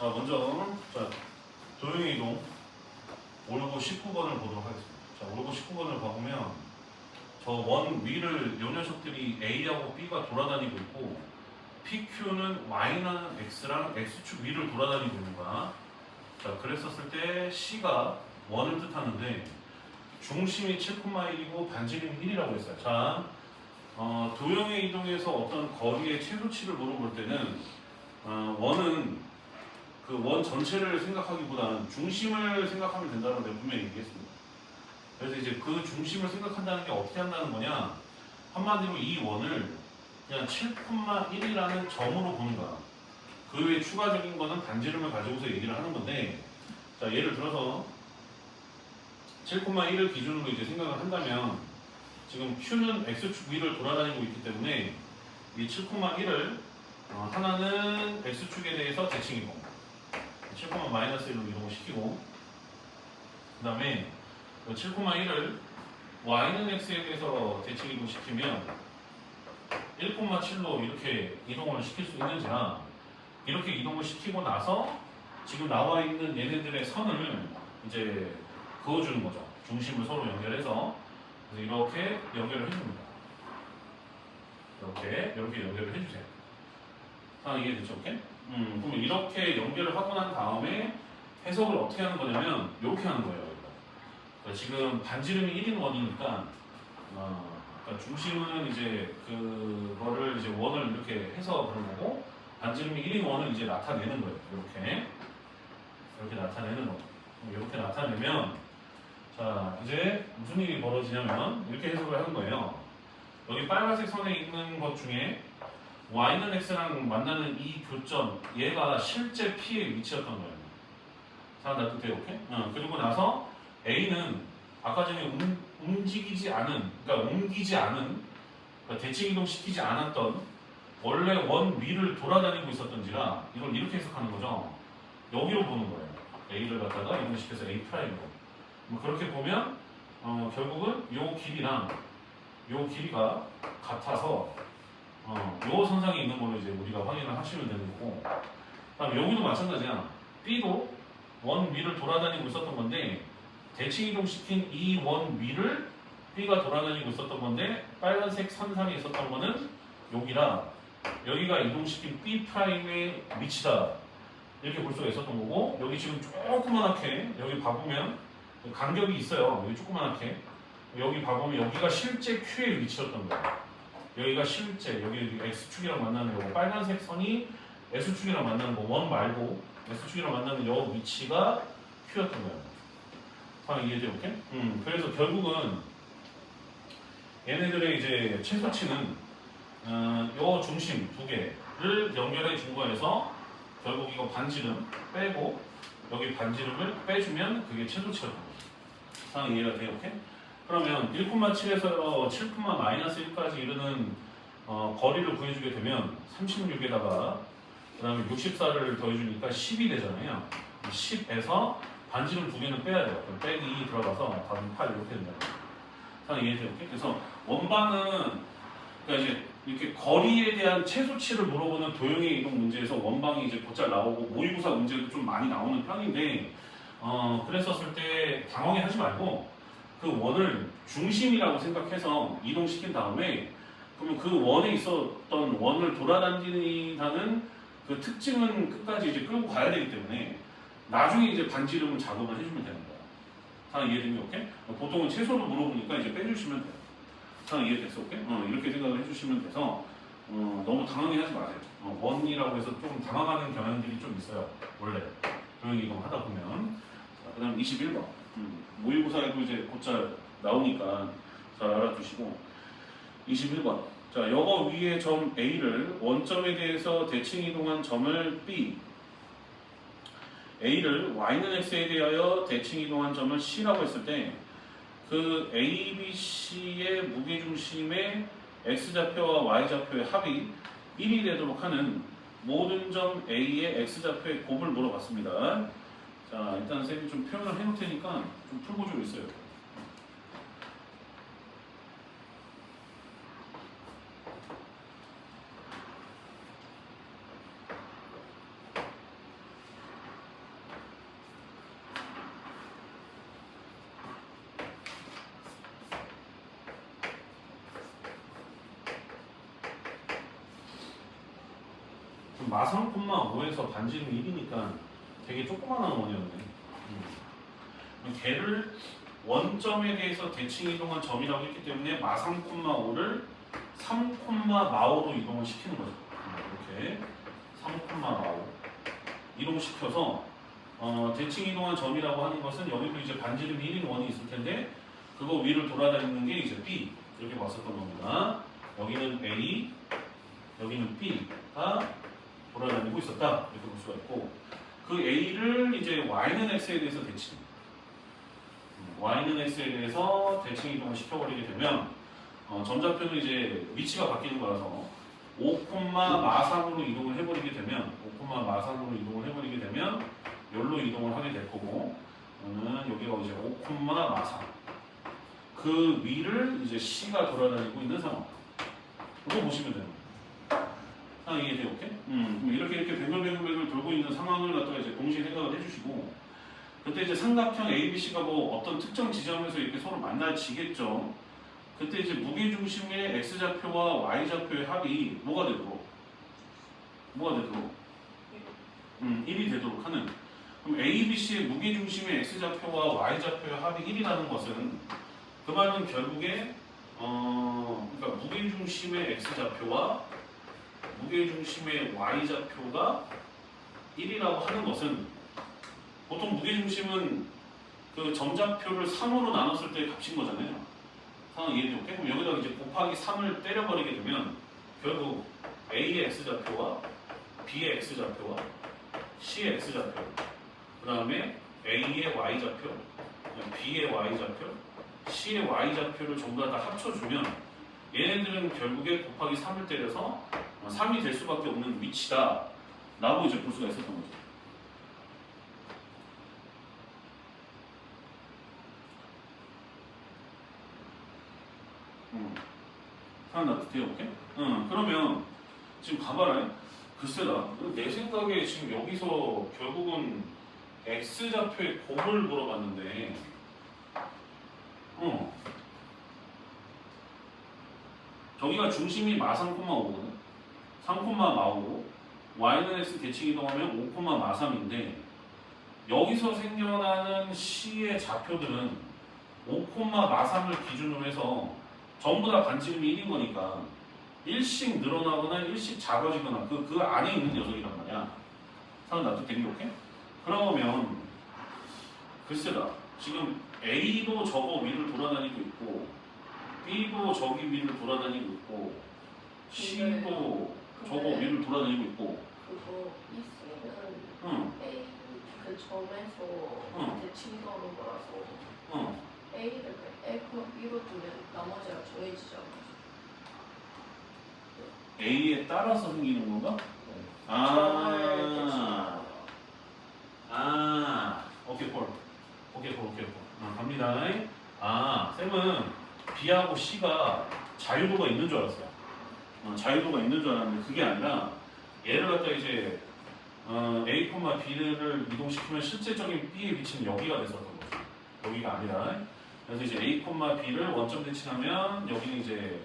먼저 도형의 이동 올고 19번을 보도록 하겠습니다. 올고 19번을 봐보면 저 원 위를 요 녀석들이 A하고 B가 돌아다니고 있고 PQ는 Y나 X랑 X축 위를 돌아다니고 있는 거야. 그랬었을 때 C가 1을 뜻하는데 중심이 7,1이고 반지름이 1이라고 했어요. 도형의 이동에서 어떤 거리의 최소치를 물어볼 때는 원은 그 원 전체를 생각하기보다는 중심을 생각하면 된다고 내가 분명히 얘기했습니다. 그래서 이제 그 중심을 생각한다는 게 어떻게 한다는 거냐? 한마디로 이 원을 그냥 7,1이라는 점으로 보는 거야. 그 외에 추가적인 거는 반지름을 가지고서 얘기를 하는 건데, 예를 들어서 7,1을 기준으로 이제 생각을 한다면 지금 Q는 X축 위를 돌아다니고 있기 때문에 이 7,1을 하나는 X축에 대해서 대칭이고 7,-1로 이동을 시키고 그 다음에 7,1을 Y는 X에 대해서 대칭 이동시키면 1,7로 이렇게 이동을 시킬 수 있는지나 이렇게 이동을 시키고 나서 지금 나와 있는 얘네들의 선을 이제 그어주는 거죠. 중심을 서로 연결해서 그래서 이렇게 연결을 해줍니다. 이렇게 연결을 해주세요. 이해됐죠? 오케이? 그럼 이렇게 연결을 하고 난 다음에 해석을 어떻게 하는 거냐면 이렇게 하는 거예요. 그러니까 지금 반지름이 1인 원이니까 그러니까 중심은 이제 그거를 이제 원을 이렇게 해서 그런 거고 반지름이 1인 원을 이제 나타내는 거예요. 이렇게 나타내는 거. 이렇게 나타내면 이제 무슨 일이 벌어지냐면 이렇게 해석을 하는 거예요. 여기 빨간색 선에 있는 것 중에 Y는 X랑 만나는 이 교점 얘가 실제 P의 위치였던 거예요. 놔도 오케이? 그리고 나서 A는 아까 전에 움직이지 않은, 그러니까 옮기지 않은, 그러니까 대칭 이동시키지 않았던 원래 원 위를 돌아다니고 있었던지라 이걸 이렇게 해석하는 거죠. 여기로 보는 거예요. A를 갖다가 이동시켜서 A'로. 그렇게 보면 결국은 요 길이랑 요 길이가 같아서 요 선상에 있는 걸로 이제 우리가 확인을 하시면 되는 거고, 그다음 여기도 마찬가지야. B도 원 위를 돌아다니고 있었던 건데 대칭 이동시킨 이 원 위를 B가 돌아다니고 있었던 건데 빨간색 선상에 있었던 거는 여기라 여기가 이동시킨 B'의 위치다 이렇게 볼 수가 있었던 거고, 여기 지금 조그만하게 여기 봐보면 간격이 있어요. 여기 조그만하게 여기 봐보면 여기가 실제 Q의 위치였던 거예요. 여기가 실제 여기 X축이랑 만나는 거 빨간색 선이 S축이랑 만나는 거 원 말고 S축이랑 만나는 요 위치가 Q였던 거예요. 이해돼요? 오케이? 그래서 결국은 얘네들의 이제 최소치는 요 중심 두 개를 연결해 준 거에서 결국 이거 반지름 빼고 여기 반지름을 빼주면 그게 최소치였던 거예요. 이해가 돼요? 오케이? 그러면 1,7에서 7,-1까지 이르는 거리를 구해주게 되면 36에다가 그 다음에 64를 더해주니까 10이 되잖아요. 10에서 반지름 두 개는 빼야 돼요. 그럼 빼기 2 들어가서 답은 8 이렇게 된다. 이해돼요? 그래서 원방은 그러니까 이제 이렇게 거리에 대한 최소치를 물어보는 도형의 이동 문제에서 원방이 이제 곧잘 나오고 모의고사 문제도 좀 많이 나오는 편인데 그랬었을 때 당황해 하지 말고 그 원을 중심이라고 생각해서 이동시킨 다음에 그러면 그 원에 있었던 원을 돌아다니다는 그 특징은 끝까지 이제 끌고 가야 되기 때문에 나중에 이제 반지름을 작업을 해주면 되는 거야. 이해되면 오케이? 보통은 최소로 물어보니까 이제 빼주시면 돼요. 이해됐어? 오케이? 이렇게 생각을 해주시면 돼서 너무 당황해하지 마세요. 원이라고 해서 좀 당황하는 경향들이 좀 있어요. 원래 도형이 이거 하다 보면. 그 다음 21번. 모의고사에도 이제 곧잘 나오니까 잘 알아두시고 21번. 여거 위에 점 A를 원점에 대해서 대칭 이동한 점을 B, A를 Y는 X에 대하여 대칭 이동한 점을 C라고 했을 때 그 A, B, C의 무게중심의 X좌표와 Y좌표의 합이 1이 되도록 하는 모든 점 A의 X좌표의 곱을 물어봤습니다. 일단 선생님이 좀 표현을 해놓을 테니까 좀 풀고 좀 있어요. 그럼 마상 콤마 5에서 반지름이 1이니까 되게 조그마한 원이었네. 그럼 걔를 원점에 대해서 대칭 이동한 점이라고 했기 때문에 마상 콤마 5를 3 콤마 마오로 이동을 시키는 거죠. 이렇게 3 콤마 마오 이동시켜서 대칭 이동한 점이라고 하는 것은 여기도 이제 반지름이 1인 원이 있을 텐데 그거 위를 돌아다니는 게 이제 B 이렇게 봤었던 겁니다. 여기는 A, 여기는 B가 돌아다니고 있었다 이렇게 볼 수가 있고 그 A를 이제 Y는 X에 대해서 대칭 Y는 X에 대해서 대칭 이동을 시켜버리게 되면 점좌표는 이제 위치가 바뀌는 거라서 5, 마상으로 이동을 해버리게 되면 5, 마상으로 이동을 해버리게 되면 여기로 이동을 하게 될 거고 저는 여기가 이제 5, 마상 그 위를 이제 C가 돌아다니고 있는 상황 이거 보시면 됩니다. 이해돼요? 오케이? 이렇게 뱅글뱅글 돌고 있는 상황을 갖다가 이제 동시에 생각을 해주시고 그때 이제 삼각형 ABC가 뭐 어떤 특정 지점에서 이렇게 서로 만나지겠죠. 그때 이제 무게중심의 X좌표와 Y좌표의 합이 뭐가 되도록? 1이 되도록 하는 그럼 ABC의 무게중심의 X좌표와 Y좌표의 합이 1이라는 것은 그 말은 결국에 그러니까 무게중심의 X좌표와 무게중심의 Y좌표가 1이라고 하는 것은 보통 무게중심은 그 점좌표를 3으로 나눴을 때 값인 거잖아요. 상황 이해되죠? 그럼 여기다가 이제 곱하기 3을 때려버리게 되면 결국 A의 X좌표와 B의 X좌표와 C의 X좌표 그 다음에 A의 Y좌표 B의 Y좌표 C의 Y좌표를 전부 다 합쳐주면 얘네들은 결국에 곱하기 3을 때려서 3이 될 수밖에 없는 위치다 라고 이제 볼 수가 있었던 거죠. 하나 놔두세요, 오케이? 그러면 지금 가봐라. 글쎄다. 내 생각에 지금 여기서 결국은 X좌표의 곱을 물어봤는데 저기가 중심이 마상 콤마 5거든. 3 콤마 마5 Y는 X 대칭 이동하면 5 콤마 마3인데 여기서 생겨나는 C의 좌표들은 5 콤마 마3을 기준으로 해서 전부 다 반지름이 1인 거니까 1씩 늘어나거나 1씩 작아지거나 그 안에 있는 녀석이란 말이야. 사람 놔도 되게 오케이? 그러면 글쎄다. 지금 A도 저거 위를 돌아다니고 있고 B도 저기 위를 돌아다니고 있고 C도 저거 위를 돌아다니고 있고 그거 이 C는 A 그 점에서 대칭 이동하는 거라서 A를 F 위로 두면 나머지가 정해지잖아. A에 따라서 생기는 건가? 오케이 볼. 갑니다. 쌤은 B하고 C가 자유도가 있는 줄 알았어요. 자유도가 있는 줄 알았는데 그게 아니라 얘를 갖다 이제 A, B를 이동시키면 실제적인 B의 위치는 여기가 됐었던 거죠. 여기가 아니라 그래서 이제 A, B를 원점 대칭하면 여기는 이제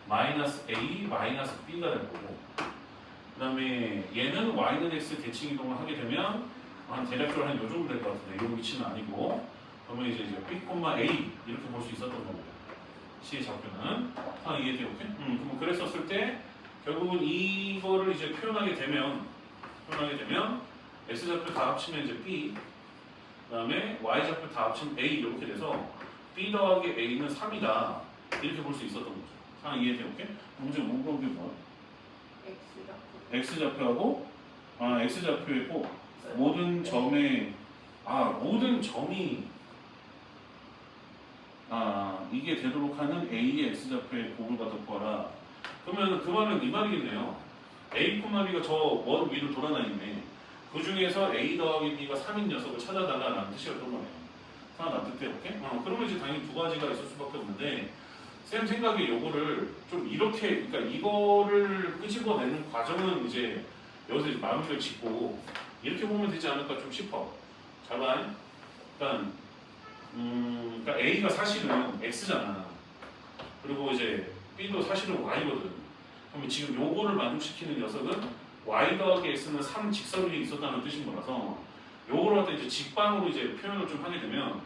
마이너스 A, 마이너스 B가 될 거고 그 다음에 얘는 Y는 X 대칭 이동을 하게 되면 한 대략적으로 한 요 정도 될 것 같은데 이 위치는 아니고 그러면 이제 B, A 이렇게 볼 수 있었던 거고요. C의 좌표는 이해돼요? 오케이? 그럼 그랬었을 때 결국은 이거를 이제 표현하게 되면 X좌표 다 합치면 이제 B 그 다음에 Y좌표 다 합치면 A 이렇게 돼서 B 더하기 A는 3이다 이렇게 볼 수 있었던 거죠. 상황 이해돼요? 오케이? 문제 물어본 게 뭐야? X좌표하고 X좌표이고 모든 점에 모든 점이 이게 되도록 하는 A의 X좌표의 곱을 갖다 구하라. 그러면 그 말은 이 말이겠네요. A, B가 저 원 위로 돌아다니네. 그 중에서 A 더하기 B가 3인 녀석을 찾아달라는 뜻이었던 거네요. 하나 놔둘게요. 오케이? 그러면 이제 당연히 두 가지가 있을 수밖에 없는데 쌤 생각에 요거를 좀 이렇게 그러니까 이거를 끄집어내는 과정은 이제 여기서 이제 마무리를 짓고 이렇게 보면 되지 않을까 좀 싶어. 잘 봐. 그러니까 A가 사실은 X잖아. 그리고 이제 B도 사실은 Y거든. 그러면 지금 요거를 만족시키는 녀석은 y 더하기 x는 3 직선이 있었다는 뜻인 거라서 요걸 갖다 이제 직방으로 이제 표현을 좀 하게 되면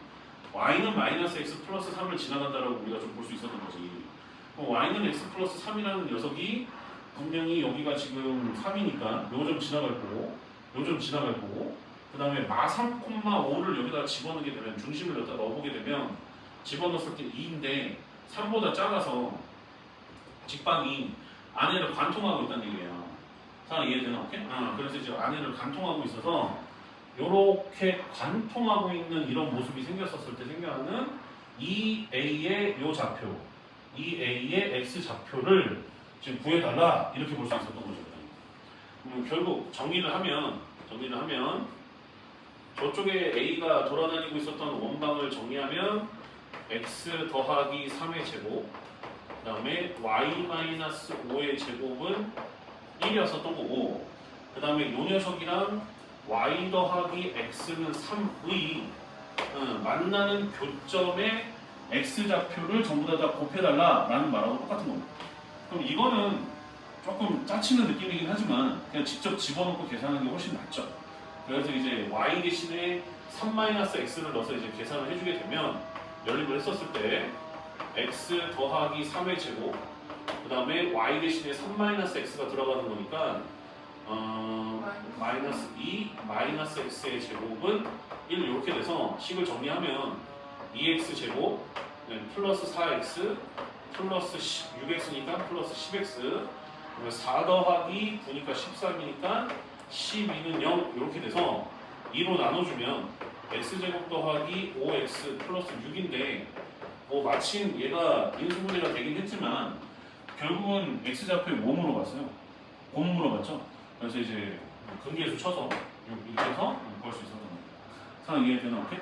y는 마이너스 x 플러스 3을 지나간다라고 우리가 좀 볼 수 있었던 거지. y는 x 플러스 3이라는 녀석이 분명히 여기가 지금 3이니까 요 점 지나갈 거고 요 점 지나갈 거고 그 다음에 마 3,5를 여기다 집어넣게 되면 중심을 여기다 넣어보게 되면 집어넣었을 때 2인데 3보다 작아서 직방이 안에를 관통하고 있다는 얘기예요. 자, 이해되나? 오케이? 그래서 이제 안에를 관통하고 있어서 요렇게 관통하고 있는 이런 모습이 생겼었을 때 생겨나는 EA의 요 좌표, EA의 X 좌표를 지금 구해달라 이렇게 볼 수 있었던 거죠. 결국 정리를 하면 저쪽에 A가 돌아다니고 있었던 원방을 정리하면 X 더하기 3의 제곱 그 다음에 Y-5의 제곱은 1이었었던 거고 그 다음에 요 녀석이랑 Y 더하기 X는 3의 만나는 교점의 X좌표를 전부 다 곱해달라 라는 말하고 똑같은 겁니다. 그럼 이거는 조금 짜치는 느낌이긴 하지만 그냥 직접 집어넣고 계산하는 게 훨씬 낫죠. 그래서 이제 Y 대신에 3-X를 넣어서 이제 계산을 해주게 되면 연립을 했었을 때 X 더하기 3의 제곱 그 다음에 Y 대신에 3-X가 들어가는 거니까 마이너스 2 마이너스 X의 제곱은 1 이렇게 돼서 식을 정리하면 2X 제곱 플러스 4X 플러스 6X니까 플러스 10X 그러면 4 더하기 9니까 13이니까 12는 0 이렇게 돼서 2로 나눠주면 X제곱 더하기 5X 플러스 6인데 마침 얘가 인수분해가 되긴 했지만 결국은 X좌표에 뭐 물어봤어요? 곰 물어봤죠? 그래서 이제 근계수 쳐서 이렇게 해서 구할 수 있었던 겁니다. 상황 이해되나? 오케이?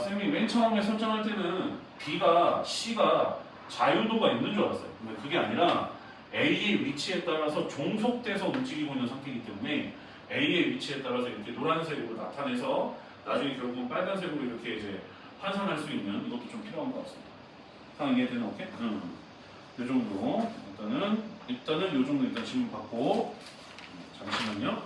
쌤이 맨 처음에 설정할 때는 B가 C가 자유도가 있는 줄 알았어요. 근데 그게 아니라 A의 위치에 따라서 종속돼서 움직이고 있는 상태이기 때문에 A의 위치에 따라서 이렇게 노란색으로 나타내서 나중에 결국은 빨간색으로 이렇게 이제 환산할 수 있는 이것도 좀 필요한 것 같습니다. 상황 이해되나? 오케이? 이 정도 일단은 이 정도 일단 질문 받고 잠시만요.